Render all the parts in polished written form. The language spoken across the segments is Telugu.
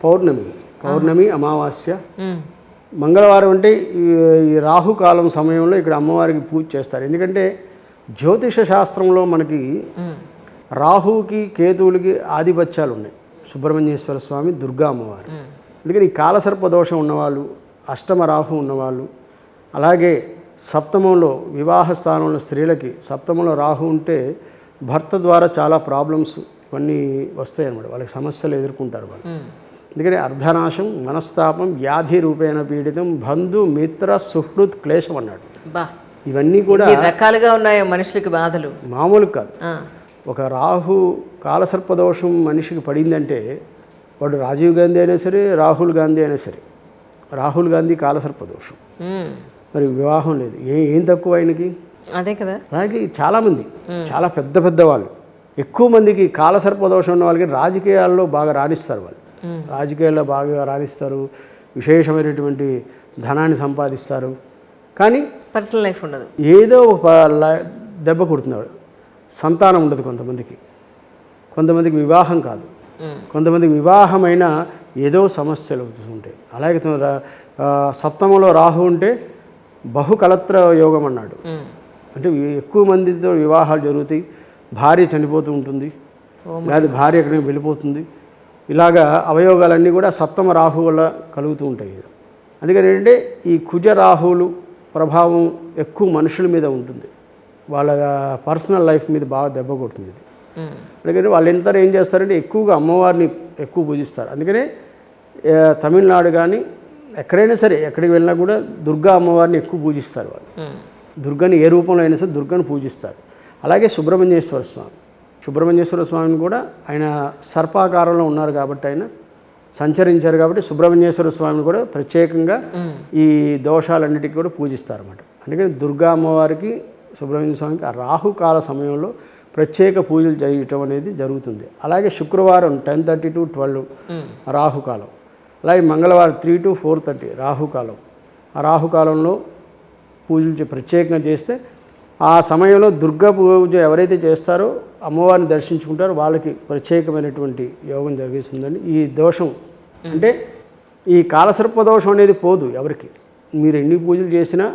పౌర్ణమి అమావాస్య మంగళవారం అంటే ఈ రాహుకాలం సమయంలో ఇక్కడ అమ్మవారికి పూజ చేస్తారు. ఎందుకంటే జ్యోతిష శాస్త్రంలో మనకి రాహువుకి కేతువులకి ఆధిపత్యాలు ఉన్నాయి. సుబ్రహ్మణ్యేశ్వర స్వామి, దుర్గా అమ్మవారు. అందుకని ఈ కాలసర్ప దోషం ఉన్నవాళ్ళు, అష్టమ రాహు ఉన్నవాళ్ళు, అలాగే సప్తమంలో వివాహ స్థానంలో స్త్రీలకి సప్తమంలో రాహు ఉంటే భర్త ద్వారా చాలా ప్రాబ్లమ్స్ ఇవన్నీ వస్తాయి అన్నమాట. వాళ్ళకి సమస్యలు ఎదుర్కొంటారు వాళ్ళు. ఎందుకంటే అర్ధనాశం, మనస్తాపం, వ్యాధి రూపేణ పీడితం, బంధు మిత్ర సుహృత్ క్లేశం అన్నాడు. ఇవన్నీ కూడా రకాలుగా ఉన్నాయి మనుషులకి బాధలు, మామూలు కాదు. ఒక రాహు కాలసర్పదోషం మనిషికి పడిందంటే వాడు రాజీవ్ గాంధీ అయినా సరే, రాహుల్ గాంధీ అయినా సరే. రాహుల్ గాంధీ కాలసర్పదోషం, మరి వివాహం లేదు, ఏం తక్కువ ఆయనకి? అదే కదా. అలాగే చాలామంది చాలా పెద్ద పెద్ద వాళ్ళు, ఎక్కువ మందికి కాలసర్పదోషం ఉన్న వాళ్ళకి రాజకీయాల్లో బాగా రాణిస్తారు. వాళ్ళు రాజకీయాల్లో బాగా రాణిస్తారు, విశేషమైనటువంటి ధనాన్ని సంపాదిస్తారు. కానీ పర్సనల్ లైఫ్ ఉండదు, ఏదో ఒక దెబ్బ కొడుతున్నాడు. సంతానం ఉండదు కొంతమందికి వివాహం కాదు, కొంతమందికి వివాహమైన ఏదో సమస్యలు ఉంటాయి. అలాగే సప్తమంలో రాహు ఉంటే బహుకలత్ర యోగం అన్నాడు. అంటే ఎక్కువ మందితో వివాహాలు జరుగుతాయి, భార్య చనిపోతూ ఉంటుంది, లేదా భార్య ఎక్కడికి వెళ్ళిపోతుంది. ఇలాగా అవయోగాలన్నీ కూడా సప్తమ రాహు వల్ల కలుగుతూ ఉంటాయి. అందుకని ఏంటంటే ఈ కుజ రాహువులు ప్రభావం ఎక్కువ మనుషుల మీద ఉంటుంది, వాళ్ళ పర్సనల్ లైఫ్ మీద బాగా దెబ్బ కొడుతుంది ఇది. అందుకని వాళ్ళు ఎంత ఏం చేస్తారంటే ఎక్కువగా అమ్మవారిని ఎక్కువ పూజిస్తారు. అందుకనే తమిళనాడు కానీ ఎక్కడైనా సరే, ఎక్కడికి వెళ్ళినా కూడా దుర్గా అమ్మవారిని ఎక్కువ పూజిస్తారు. వాళ్ళు దుర్గని ఏ రూపంలో అయినా సరే దుర్గను పూజిస్తారు. అలాగే సుబ్రహ్మణ్యేశ్వర స్వామిని కూడా ఆయన సర్పాకారంలో ఉన్నారు కాబట్టి, ఆయన సంచరించారు కాబట్టి సుబ్రహ్మణ్యేశ్వర స్వామిని కూడా ప్రత్యేకంగా ఈ దోషాలన్నిటికీ కూడా పూజిస్తారు అన్నమాట. అందుకని దుర్గా అమ్మవారికి, సుబ్రహ్మణ్య స్వామికి ఆ రాహుకాల సమయంలో ప్రత్యేక పూజలు చేయటం అనేది జరుగుతుంది. అలాగే శుక్రవారం 10:30 to 12 రాహుకాలం, అలాగే మంగళవారం 3 to 4:30 రాహుకాలం. ఆ రాహుకాలంలో పూజలు ప్రత్యేకంగా చేస్తే ఆ సమయంలో దుర్గా పూజ ఎవరైతే చేస్తారో, అమ్మవారిని దర్శించుకుంటారో వాళ్ళకి ప్రత్యేకమైనటువంటి యోగం జరిగిస్తుందని. ఈ దోషం అంటే ఈ కాలసర్పదోషం అనేది పోదు ఎవరికి. మీరు ఎన్ని పూజలు చేసినా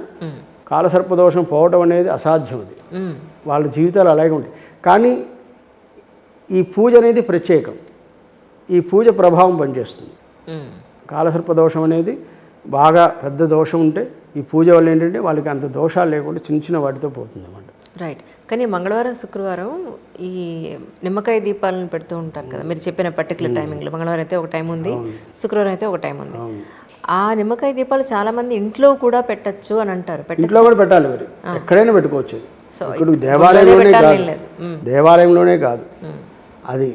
కాలసర్పదోషం పోవడం అనేది అసాధ్యం. అది వాళ్ళ జీవితాలు అలాగే ఉంటాయి. కానీ ఈ పూజ అనేది ప్రత్యేకం, ఈ పూజ ప్రభావం పనిచేస్తుంది. కాలసర్పదోషం అనేది బాగా పెద్ద దోషం ఉంటే ఈ పూజ వల్ల ఏంటంటే వాళ్ళకి అంత దోషాలు లేకుండా చిన్న వాటితో పోతుంది అన్నమాట. రైట్. కానీ మంగళవారం, శుక్రవారం ఈ నిమ్మకాయ దీపాలను పెడుతూ ఉంటారు కదా మీరు చెప్పిన పర్టికులర్ టైమింగ్లో. మంగళవారం అయితే ఒక టైం ఉంది, శుక్రవారం అయితే ఒక టైం ఉంది. ఆ నిమ్మకాయ దీపాలు చాలా మంది ఇంట్లో కూడా పెట్టచ్చు అని అంటారు. ఇంట్లో కూడా పెట్టాలి, మరి ఎక్కడైనా పెట్టుకోవచ్చు. ఇప్పుడు దేవాలయంలోనే కాదు, అది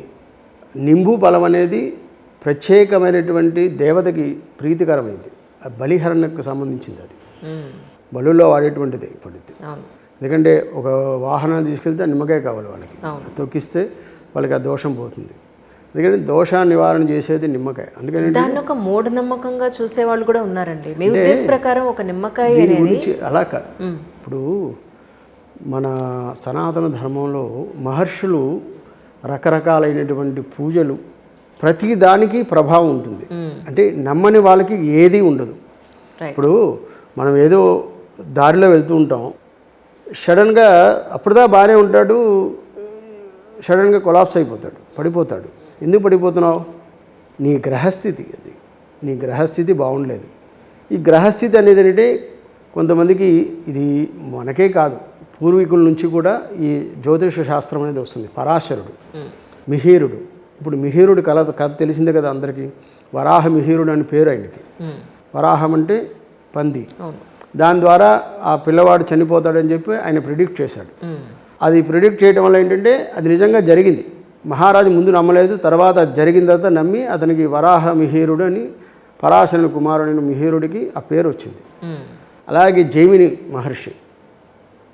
నింబు ఫలం అనేది ప్రత్యేకమైనటువంటి దేవతకి ప్రీతికరమైంది. బలిహరణకు సంబంధించింది. అది బలుల్లో వాడేటువంటిది ఇప్పటిది. ఎందుకంటే ఒక వాహనాన్ని తీసుకెళ్తే నిమ్మకాయ కావాలి వాళ్ళకి, తొక్కిస్తే వాళ్ళకి ఆ దోషం పోతుంది. ఎందుకంటే దోషాన్ని నివారణ చేసేది నిమ్మకాయ. అందుకని దాన్ని ఒక మూఢనమ్మకంగా చూసేవాళ్ళు కూడా ఉన్నారండి. మీ ఉద్దేశ ప్రకారం ఒక నిమ్మకాయ గురించి అలా కాదు. ఇప్పుడు మన సనాతన ధర్మంలో మహర్షులు రకరకాలైనటువంటి పూజలు, ప్రతి దానికి ప్రభావం ఉంటుంది. అంటే నమ్మని వాళ్ళకి ఏది ఉండదు. ఇప్పుడు మనం ఏదో దారిలో వెళ్తూ ఉంటాం, సడన్గా అప్పుడుదా బాగానే ఉంటాడు, సడన్గా కొలాప్స్ అయిపోతాడు, పడిపోతాడు. ఎందుకు పడిపోతున్నావు? నీ గ్రహస్థితి, అది నీ గ్రహస్థితి బాగుండలేదు. ఈ గ్రహస్థితి అనేది ఏంటంటే కొంతమందికి, ఇది మనకే కాదు పూర్వీకుల నుంచి కూడా ఈ జ్యోతిష శాస్త్రం అనేది వస్తుంది. పరాశరుడు, మిహిరుడు. ఇప్పుడు మిహిరుడు కథ తెలిసిందే కదా అందరికీ. వరాహ మిహిరుడు అని పేరు ఆయనకి. వరాహం అంటే పంది. దాని ద్వారా ఆ పిల్లవాడు చనిపోతాడని చెప్పి ఆయన ప్రిడిక్ట్ చేశాడు. అది ప్రిడిక్ట్ చేయడం వల్ల ఏంటంటే అది నిజంగా జరిగింది. మహారాజు ముందు నమ్మలేదు, తర్వాత జరిగిన తర్వాత నమ్మి అతనికి వరాహ మిహిరుడు అని, పరాశరుని కుమారుడైన మిహిరుడికి ఆ పేరు వచ్చింది. అలాగే జైమిని మహర్షి,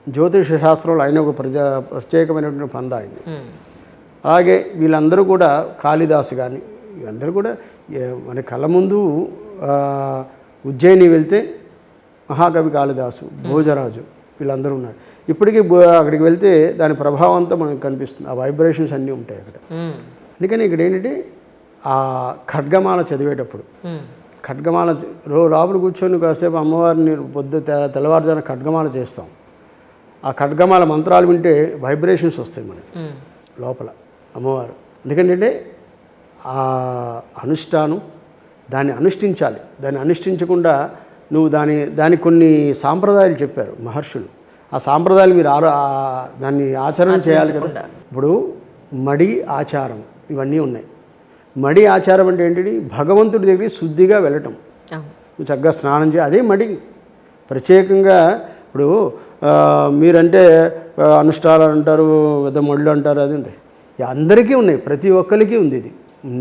జ్యోతిష శాస్త్రంలో ఆయన ఒక ప్రత్యేకమైనటువంటి పంద ఆయన. అలాగే వీళ్ళందరూ కూడా, కాళిదాసు కానీ వీళ్ళందరూ కూడా మన కళ్ళ ముందు ఉజ్జయిని వెళ్తే మహాకవి కాళిదాసు, భోజరాజు వీళ్ళందరూ ఉన్నారు. ఇప్పటికీ అక్కడికి వెళ్తే దాని ప్రభావం అంతా మనకు కనిపిస్తుంది. ఆ వైబ్రేషన్స్ అన్నీ ఉంటాయి అక్కడ. అందుకని ఇక్కడ ఏంటంటే ఆ ఖడ్గమాల చదివేటప్పుడు ఖడ్గమాల లోపల కూర్చొని కాసేపు అమ్మవారిని తెల్లవారుజాన ఖడ్గమాల చేస్తాం. ఆ ఖడ్గమాల మంత్రాలు వింటే వైబ్రేషన్స్ వస్తాయి మనకి లోపల అమ్మవారు. ఎందుకంటే ఆ అనుష్ఠానం దాన్ని అనుష్ఠించాలి. దాన్ని అనుష్ఠించకుండా నువ్వు దానికి కొన్ని సాంప్రదాయాలు చెప్పారు మహర్షులు. ఆ సాంప్రదాయాలు మీరు దాన్ని ఆచరణ చేయాలి కదా. ఇప్పుడు మడి ఆచారం ఇవన్నీ ఉన్నాయి. మడి ఆచారం అంటే ఏంటి? భగవంతుడి దగ్గరికి శుద్ధిగా వెళ్ళటం. నువ్వు చక్కగా స్నానం చేయాలి, అదే మడి. ప్రత్యేకంగా ఇప్పుడు మీరంటే అనుష్ఠానాలు అంటారు, పెద్ద మళ్ళు అంటారు, అది ఉంటాయి. అందరికీ ఉన్నాయి, ప్రతి ఒక్కరికి ఉంది. ఇది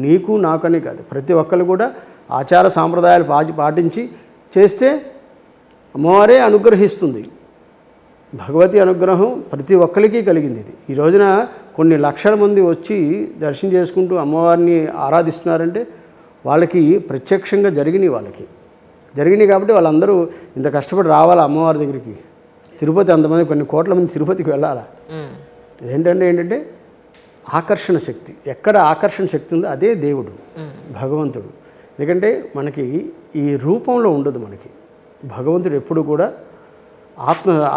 నీకు నాకనే కాదు, ప్రతి ఒక్కరు కూడా ఆచార సాంప్రదాయాలు పాటించి చేస్తే అమ్మవారే అనుగ్రహిస్తుంది. భగవతి అనుగ్రహం ప్రతి ఒక్కరికి కలిగింది. ఇది ఈ రోజున కొన్ని లక్షల మంది వచ్చి దర్శనం చేసుకుంటూ అమ్మవారిని ఆరాధిస్తున్నారంటే వాళ్ళకి ప్రత్యక్షంగా జరిగినాయి కాబట్టి వాళ్ళందరూ ఇంత కష్టపడి రావాలా అమ్మవారి దగ్గరికి. తిరుపతి అంతమంది కొన్ని కోట్ల మంది తిరుపతికి వెళ్ళాలా. ఏంటంటే ఆకర్షణ శక్తి. ఎక్కడ ఆకర్షణ శక్తి ఉందో అదే దేవుడు, భగవంతుడు. ఎందుకంటే మనకి ఈ రూపంలో ఉండదు. మనకి భగవంతుడు ఎప్పుడు కూడా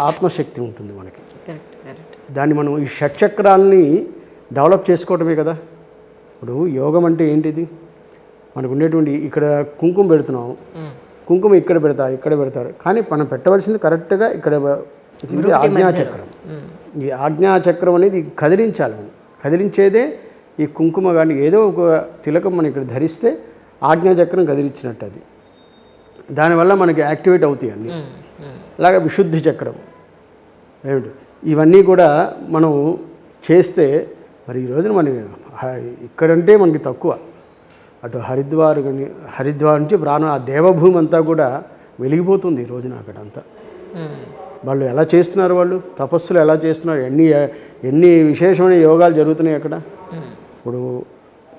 ఆత్మశక్తి ఉంటుంది మనకి. దాన్ని మనం ఈ షట్చక్రాలని డెవలప్ చేసుకోవటమే కదా. ఇప్పుడు యోగం అంటే ఏంటిది? మనకు ఉండేటువంటి ఇక్కడ కుంకుమ పెడుతున్నాం, కుంకుమ ఇక్కడ పెడతారు, కానీ మనం పెట్టవలసింది కరెక్ట్గా ఇక్కడ ఆజ్ఞాచక్రం. ఈ ఆజ్ఞాచక్రం అనేది కదిలించాలి. కదిలించేదే ఈ కుంకుమ. కానీ ఏదో ఒక తిలకం మనం ఇక్కడ ధరిస్తే ఆజ్ఞాచక్రం కదిలించినట్టు. అది దానివల్ల మనకి యాక్టివేట్ అవుతాయి అన్నీ. అలాగే విశుద్ధి చక్రం ఏమిటి, ఇవన్నీ కూడా మనం చేస్తే మరి ఈ రోజున మన ఇక్కడంటే మనకి తక్కువ. అటు హరిద్వార్ నుంచి ఆ దేవభూమి అంతా కూడా వెలిగిపోతుంది ఈ రోజున. అక్కడంతా వాళ్ళు ఎలా చేస్తున్నారు, వాళ్ళు తపస్సులు ఎలా చేస్తున్నారు, ఎన్ని విశేషమైన యోగాలు జరుగుతున్నాయి అక్కడ. ఇప్పుడు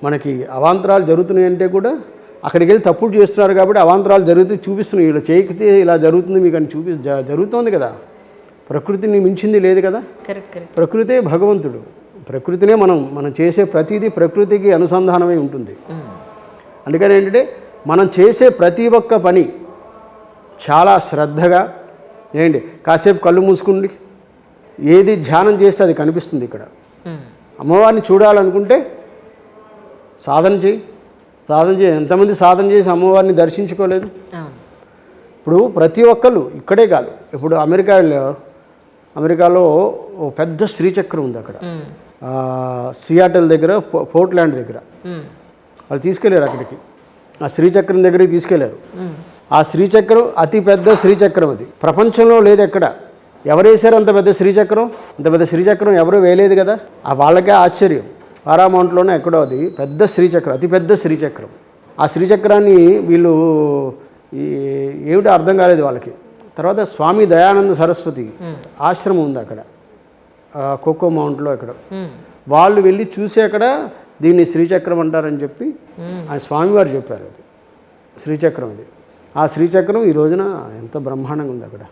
మనకి అవాంతరాలు జరుగుతున్నాయి అంటే కూడా అక్కడికి వెళ్ళి తప్పుడు చేస్తున్నారు కాబట్టి అవాంతరాలు చూపిస్తున్నాయి. ఇలా చేయకపోతే ఇలా జరుగుతుంది మీకు అని జరుగుతుంది కదా. ప్రకృతిని మించింది లేదు కదా. ప్రకృతే భగవంతుడు. ప్రకృతినే మనం చేసే ప్రతిదీ ప్రకృతికి అనుసంధానమై ఉంటుంది. అందుకని ఏంటంటే మనం చేసే ప్రతి ఒక్క పని చాలా శ్రద్ధగా కాసేపు కళ్ళు మూసుకుండి ఏది ధ్యానం చేస్తే అది కనిపిస్తుంది. ఇక్కడ అమ్మవారిని చూడాలనుకుంటే సాధన చేయి. ఎంతమంది సాధన చేసి అమ్మవారిని దర్శించుకోలేదు? ఇప్పుడు ప్రతి ఒక్కళ్ళు ఇక్కడే కాదు. ఇప్పుడు అమెరికాలో ఓ పెద్ద శ్రీచక్రం ఉంది అక్కడ, సియాటల్ దగ్గర, పోర్ట్లాండ్ దగ్గర. వాళ్ళు తీసుకెళ్ళారు అక్కడికి, ఆ శ్రీచక్రం దగ్గరికి తీసుకెళ్లారు. ఆ శ్రీచక్రం అతి పెద్ద శ్రీచక్రం. అది ప్రపంచంలో లేదు ఎక్కడ. ఎవరు వేశారు అంత పెద్ద శ్రీచక్రం? అంత పెద్ద శ్రీచక్రం ఎవరు వేయలేదు కదా. వాళ్ళకే ఆశ్చర్యం. పారామౌంట్లోనే ఎక్కడో అది పెద్ద శ్రీచక్రం, అతిపెద్ద శ్రీచక్రం. ఆ శ్రీచక్రాన్ని వీళ్ళు ఏమిటో అర్థం కాలేదు వాళ్ళకి. తర్వాత స్వామి దయానంద సరస్వతి ఆశ్రమం ఉంది అక్కడ, కోకో మౌంట్లో. అక్కడ వాళ్ళు వెళ్ళి చూసి అక్కడ దీన్ని శ్రీచక్రం అంటారని చెప్పి ఆ స్వామివారు చెప్పారు. అది శ్రీచక్రం. అది ఆ శ్రీచక్రం ఈ రోజున ఎంత బ్రహ్మాండంగా ఉంది అక్కడ.